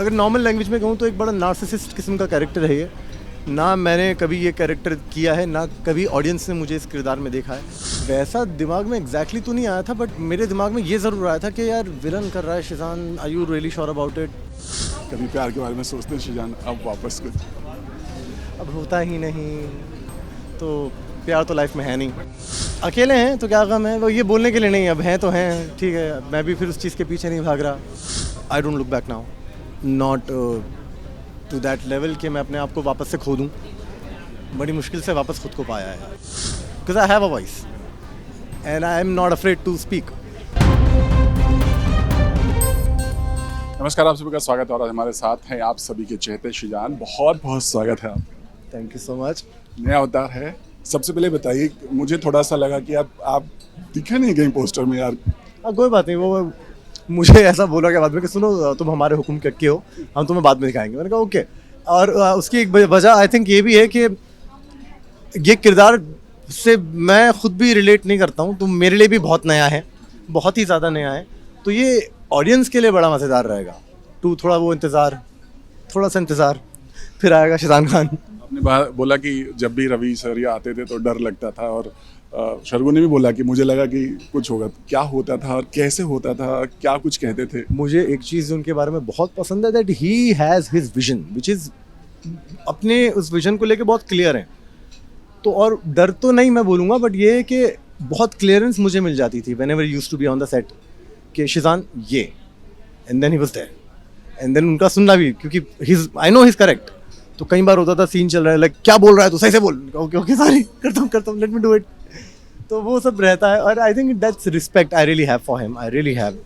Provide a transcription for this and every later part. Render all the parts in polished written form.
अगर normal language में कहूँ तो एक बड़ा नार्सिसिस्ट किस्म का कैरेक्टर है ये। ना मैंने कभी ये कैरेक्टर किया है, ना कभी ऑडियंस ने मुझे इस किरदार में देखा है। वैसा दिमाग में एग्जैक्टली तो नहीं आया था, बट मेरे दिमाग में ये ज़रूर आया था कि यार विलन कर रहा है Sheezan, are you really sure about it. कभी प्यार के बारे में सोचते हैं शिजान, अब वापस कुछ अब होता ही नहीं, तो प्यार तो लाइफ में है नहीं। अकेले हैं तो क्या गम है, वो ये बोलने के लिए नहीं, अब हैं तो हैं, ठीक है। मैं भी फिर उस चीज़ के पीछे नहीं भाग रहा। I don't look back now, not to that level कि मैं अपने आप को वापस से खो दूँ। बड़ी मुश्किल से वापस खुद को पाया है, because I have a voice and I am not afraid to speak. नमस्कार, आप सभी का स्वागत है और आज हमारे साथ हैं आप सभी के चहेते शिजान। बहुत बहुत स्वागत है आपका। Thank you so much. नया अवतार है। सबसे पहले बताइए, मुझे थोड़ा सा लगा कि आप दिखे नहीं कहीं पोस्टर में यार। कोई बात नहीं, वो मुझे ऐसा बोला गया बाद में कि सुनो तुम हमारे हुक्म के हो, हम तुम्हें बाद में दिखाएंगे। मैंने कहा ओके। और उसकी एक वजह आई थिंक ये भी है कि ये किरदार से मैं खुद भी रिलेट नहीं करता हूँ, तो मेरे लिए भी बहुत नया है, बहुत ही ज़्यादा नया है। तो ये ऑडियंस के लिए बड़ा मज़ेदार रहेगा। तो थोड़ा वो इंतज़ार, थोड़ा सा इंतज़ार, फिर आएगा शिजान खान। आपने बोला कि जब भी रवि सर ये आते थे तो डर लगता था, और शर्गू ने भी बोला कि मुझे लगा कि कुछ होगा। क्या होता था और कैसे होता था, क्या कुछ कहते थे? मुझे एक चीज़ उनके बारे में बहुत पसंद है, that he has his vision, which is अपने उस विजन को लेके बहुत क्लियर हैं। तो और डर तो नहीं मैं बोलूँगा, बट ये है कि बहुत क्लियरेंस मुझे मिल जाती थी whenever used to be on the set कि शिजान ये, and then he was there, and then उनका सुनना भी, क्योंकि his I know his correct. तो कई बार होता था सीन चल रहा है, लाइक क्या बोल रहा है तो सही से बोल, ओके ओके सॉरी, करता हूँ, लेट मी डू इट। तो वो सब रहता है, और I think that's respect I really have for him. I really have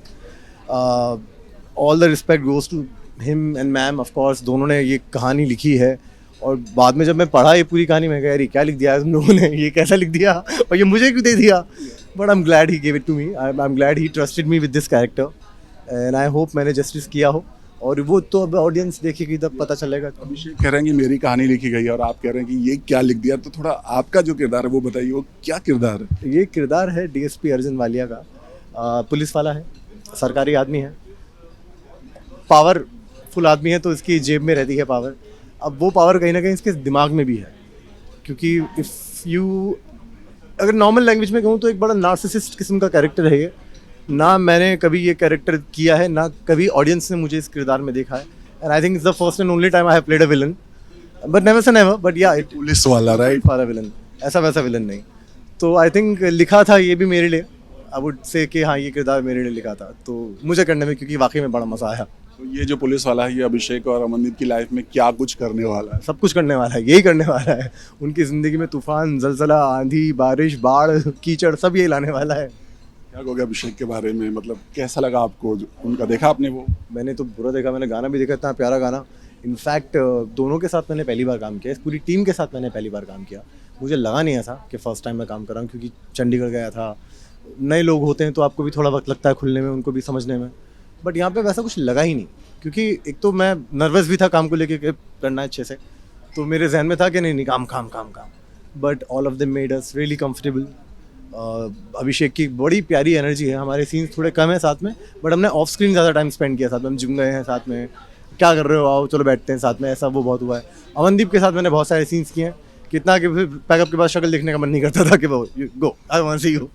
all the respect goes to him and ma'am. Of course दोनों ने ये कहानी लिखी है, और बाद में जब मैं पढ़ा ये पूरी कहानी, मैं कहा यार ये क्या लिख दिया है तुम लोगों ने, ये कैसा लिख दिया, और ये मुझे क्यों दे दिया। But I am glad he give it to me. I am glad he trusted me with this character, and I hope मैंने जस्टिस किया हो। और वो तो अब ऑडियंस देखेगी तब पता चलेगा। अभिषेक कह रहे हैं कि मेरी कहानी लिखी गई है, और आप कह रहे हैं कि ये क्या लिख दिया। तो थोड़ा आपका जो किरदार है वो बताइए, वो क्या किरदार है? ये किरदार है डीएसपी अर्जुन वालिया का। पुलिस वाला है, सरकारी आदमी है, पावरफुल आदमी है, तो इसकी जेब में रहती है पावर। अब वो पावर कहीं ना कहीं इसके दिमाग में भी है, क्योंकि इफ़ यू अगर नॉर्मल लैंग्वेज में कहूँ तो एक बड़ा नार्सिसिस्ट किस्म का कैरेक्टर है ये। ना मैंने कभी ये कैरेक्टर किया है, ना कभी ऑडियंस ने मुझे इस किरदार में देखा है। And I think it's the first and only time I have played a villain, but never say never, but या इट पुलिस वाला, राइट? फॉर अ विलन, ऐसा वैसा विलन नहीं। तो आई थिंक लिखा था ये भी मेरे लिए। आई वुड से कि हाँ ये किरदार मेरे लिए लिखा था, तो मुझे करने में क्योंकि वाकई में बड़ा मज़ा आया। तो ये जो पुलिस वाला है, ये अभिषेक और अमनदीप की लाइफ में क्या कुछ करने वाला है? सब कुछ करने वाला है, यही करने वाला है। उनकी ज़िंदगी में तूफान, जलजला, आंधी, बारिश, बाढ़, कीचड़, सब यही लाने वाला है। क्या कहोगे अभिषेक के बारे में? मतलब कैसा लगा आपको उनका? देखा आपने वो? मैंने तो पूरा देखा, मैंने गाना भी देखा, इतना प्यारा गाना। इनफैक्ट दोनों के साथ मैंने पहली बार काम किया, इस पूरी टीम के साथ मैंने पहली बार काम किया। मुझे लगा नहीं ऐसा कि फ़र्स्ट टाइम मैं काम कर रहा हूँ, क्योंकि चंडीगढ़ गया था। नए लोग होते हैं तो आपको भी थोड़ा वक्त लगता है खुलने में, उनको भी समझने में। बट यहाँ पे वैसा कुछ लगा ही नहीं, क्योंकि एक तो मैं नर्वस भी था काम को लेके कि करना है अच्छे से। तो मेरे जहन में था कि नहीं काम काम काम काम। But all of them made us really comfortable. Abhishek की बड़ी प्यारी एनर्जी है। हमारे सीन्स थोड़े कम हैं साथ में, बट हमने ऑफ स्क्रीन ज़्यादा टाइम स्पेंड किया साथ में। हम जिम गए हैं साथ में, क्या कर रहे हो, आओ चलो बैठते हैं साथ में, ऐसा वो बहुत हुआ है। अमनदीप के साथ मैंने बहुत सारे सीन्स किए हैं, कितना कि फिर पैकअप के बाद शक्ल देखने का मन नहीं करता था कि वो गो आई वांट सी यू।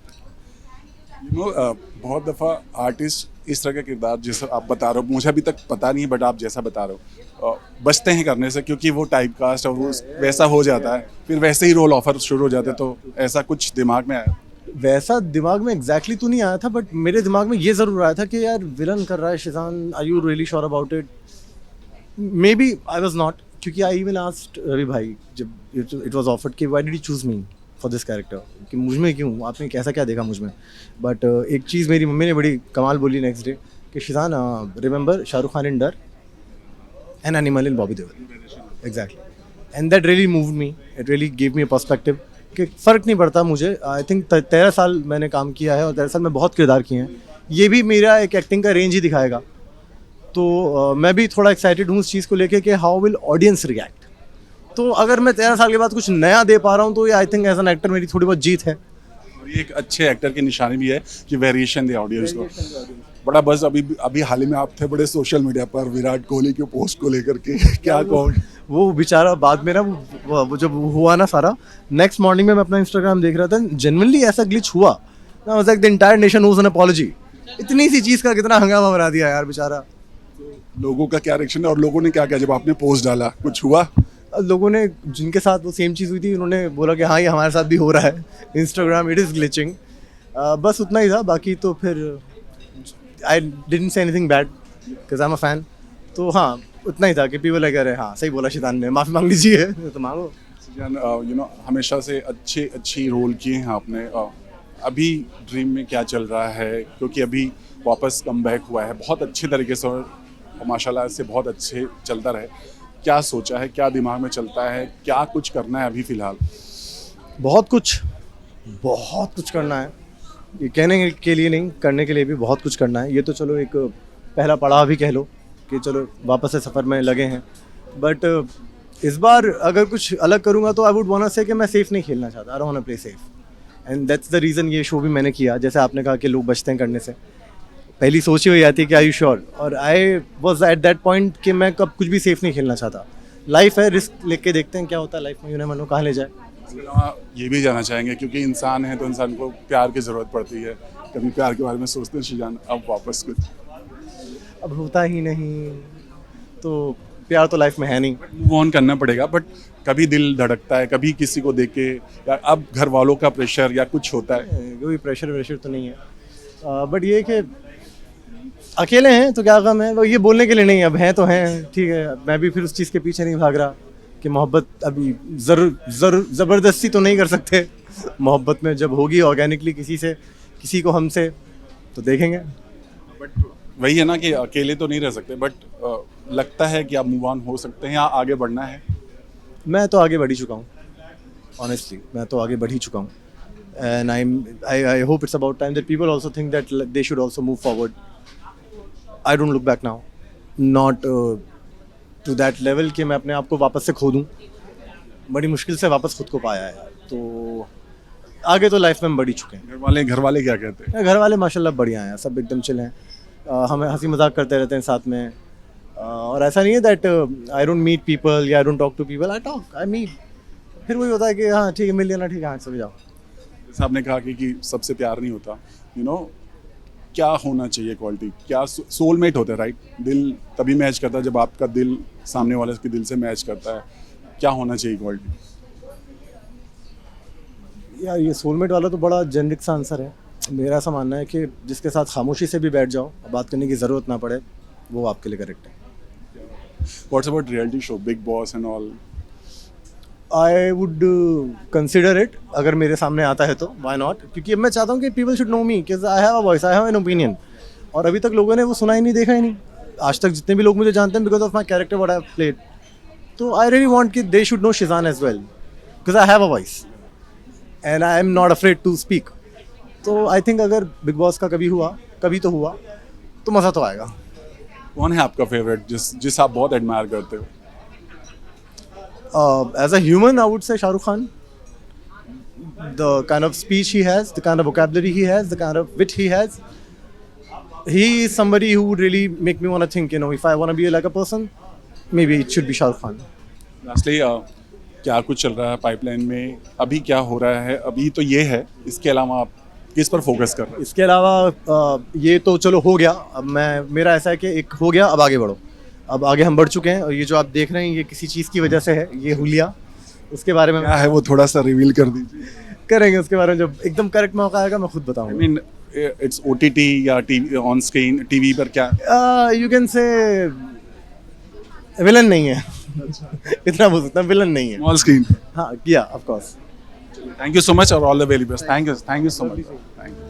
बहुत दफ़ा आर्टिस्ट इस तरह का किरदार जैसा आप बता रहे हो, मुझे अभी तक पता नहीं, बट आप जैसा बता रहे हो, बचते हैं करने से, क्योंकि वो टाइप कास्ट और वो वैसा हो जाता है, फिर वैसे ही रोल ऑफर शुरू हो जाते हैं। तो ऐसा कुछ दिमाग में आया? वैसा दिमाग में एग्जैक्टली तो नहीं आया था, बट मेरे दिमाग में ये ज़रूर आया था कि यार विलन कर रहा है Sheezan, are you really sure about it. Maybe I was not, क्योंकि आई इवन आस्क्ड रवि भाई जब इट वॉज ऑफर्ड कि why did you choose me for this character, कि मुझ में क्यों, आपने कैसा क्या देखा मुझ में। बट एक चीज़ मेरी मम्मी ने बड़ी कमाल बोली नेक्स्ट डे कि शिजान रिमेंबर शाहरुख खान इन डर, an animal in Bobby Deol. Exactly, and that really moved me, it really give me a perspective कि फ़र्क नहीं पड़ता मुझे। आई थिंक 13 साल मैंने काम किया है, और 13 साल में बहुत किरदार किए हैं। ये भी मेरा एक एक्टिंग का रेंज ही दिखाएगा। तो मैं भी थोड़ा एक्साइटेड हूँ उस चीज़ को लेके कि हाउ विल ऑडियंस रिएक्ट। तो अगर मैं 13 साल के बाद कुछ नया दे पा रहा हूँ, तो ये I think as an actor मेरी थोड़ी बहुत जीत है। और ये एक अच्छे एक्टर की निशानी भी है कि वेरिएशन दे ऑडियंस को। बड़ा बस अभी अभी हाल ही में आप थे बड़े सोशल मीडिया पर विराट कोहली के पोस्ट को लेकर के क्या कहो? वो बेचारा बाद में ना वो जब हुआ ना सारा, नेक्स्ट मॉर्निंग में मैं अपना इंस्टाग्राम देख रहा था, जेन्युइनली ऐसा ग्लिच हुआ ना, was like the entire nation ओज एन अपॉलॉजी। इतनी सी चीज़ का कितना हंगामा बना दिया यार बेचारा। लोगों का क्या रिएक्शन है और लोगों ने क्या किया जब आपने पोस्ट डाला, कुछ हुआ? लोगों ने जिनके साथ वो सेम चीज़ हुई थी उन्होंने बोला कि हाँ ये हमारे साथ भी हो रहा है, इंस्टाग्राम इट इज़ ग्लिचिंग। बस उतना ही था, बाकी तो फिर I didn't say anything bad because I am a fan. तो हाँ उतना ही था कि पीपल लाइक अरे हाँ सही बोला शैतान ने, माफ़ी मांग लीजिए तो मांगो। यू नो हमेशा से अच्छी रोल किए हैं आपने। अभी ड्रीम में क्या चल रहा है, क्योंकि अभी वापस कमबैक हुआ है बहुत अच्छे तरीके से और माशाल्लाह से बहुत अच्छे चलता रहे। क्या सोचा है, क्या दिमाग में चलता है, क्या कुछ करना है अभी फ़िलहाल? बहुत कुछ करना है, ये कहने के लिए नहीं, करने के लिए भी बहुत कुछ करना है। ये तो चलो एक पहला पड़ाव भी कह लो कि चलो वापस से सफ़र में लगे हैं, बट इस बार अगर कुछ अलग करूँगा तो आई वुड वांट टू से कि मैं सेफ़ नहीं खेलना चाहता, I don't want to play safe and that's the reason ये शो भी मैंने किया। जैसे आपने कहा कि लोग बचते हैं करने से, पहली सोच ही हुई आती है कि आई यू श्योर, और I was at that point कि मैं कब कुछ भी सेफ नहीं खेलना चाहता। लाइफ है, रिस्क लेके देखते हैं क्या होता है लाइफ में, यूँ मनो कहाँ ले जाए। इसके अलावा ये भी जानना चाहेंगे क्योंकि इंसान है तो इंसान को प्यार की ज़रूरत पड़ती है, कभी प्यार के बारे में सोचते हैं शिजान अब वापस कुछ? अब होता ही नहीं तो प्यार तो लाइफ में है नहीं। मूव ऑन करना पड़ेगा, बट कभी दिल धड़कता है, कभी किसी को देख के, या अब घर वालों का प्रेशर या कुछ होता है? कोई प्रेशर तो नहीं है, बट ये कि अकेले हैं तो क्या गम है, वो ये बोलने के लिए नहीं, अब हैं तो हैं, ठीक है। मैं भी फिर उस चीज़ के पीछे नहीं भाग रहा कि मोहब्बत अभी ज़बरदस्ती तो नहीं कर सकते। मोहब्बत में जब होगी ऑर्गेनिकली किसी से, किसी को हमसे, तो देखेंगे। बट वही है ना कि अकेले तो नहीं रह सकते, बट लगता है कि आप मूव ऑन हो सकते हैं या आगे बढ़ना है? मैं तो आगे बढ़ ही चुका हूँ, ऑनेस्टली मैं तो आगे बढ़ ही चुका हूँ, and I hope it's about time that people also think that they should also move forward. I don't look back now, not to that level कि मैं अपने आप को वापस से खो दूँ। बड़ी मुश्किल से वापस खुद को पाया है यार, तो आगे तो लाइफ में हम बढ़ ही चुके हैं। घर वाले क्या कहते हैं? घर वाले माशाल्लाह बढ़िया हैं, सब एकदम चिल हैं, हमें हंसी मजाक करते रहते हैं साथ में, और ऐसा नहीं है that I don't meet people या I don't talk to people, I meet. फिर वही होता है कि हाँ ठीक है मिल लेना, ठीक है हाँ चले जाओ। जैसे आपने कहा कि सबसे प्यार नहीं होता, यू नो क्या होना चाहिए क्वालिटी, क्या सोलमेट होता है राइट? दिल तभी मैच करता है जब आपका दिल सामने वाले के दिल से मैच करता है, क्या होना चाहिए क्वालिटी? यार ये सोलमेट वाला तो बड़ा जेनरिक सा आंसर है। मेरा ऐसा मानना है कि जिसके साथ खामोशी से भी बैठ जाओ, बात करने की ज़रूरत ना पड़े, वो आपके लिए करेक्ट है। What's about reality show, big boss and all? I would consider it, अगर मेरे सामने आता है तो व्हाई नॉट, क्योंकि अब मैं चाहता हूँ कि पीपल शुड नो मी कि आई have a voice, I have an opinion, और अभी तक लोगों ने वो सुना ही नहीं, देखा ही नहीं आज तक, जितने भी लोग मुझे जानते हैं because of my character what I have played. तो आई रियली वांट कि they should know Sheezan as well because I have a voice and I am not afraid to speak. तो आई थिंक अगर बिग बॉस का कभी तो हुआ तो मज़ा तो आएगा। कौन है आपका फेवरेट जिस आप बहुत एडमायर करते हो? As a human, I would say Shah Rukh Khan. The kind of speech he has, the kind of vocabulary he has, the kind of wit he has. He is somebody who would really make me want to think, if I want to be like a person, maybe it should be Shah Rukh Khan. Lastly, क्या कुछ चल रहा है pipeline में, अभी क्या हो रहा है? अभी तो ये है, इसके अलावा आप किस पर फोकस कर रहे हैं? इसके अलावा ये तो चलो हो गया, अब मेरा ऐसा है कि एक हो गया, अब आगे बढ़ो। अब आगे हम बढ़ चुके हैं, और ये जो आप देख रहे हैं ये किसी चीज़ की वजह से है, ये हुलिया, उसके बारे में क्या है वो थोड़ा सा रिवील कर दीजिए। करेंगे उसके बारे में जब एकदम करेक्ट मौका आएगा मैं खुद आई बताऊंगा। मीन इट्स OTT या टीवी ऑन स्क्रीन, टीवी पर क्या? यू कैन से विलन नहीं है। इतना बोल सकता हूं, विलन नहीं है। Small screen. हाँ किया of course. Thank you so much और all the very best. Thank you so much. Thank you.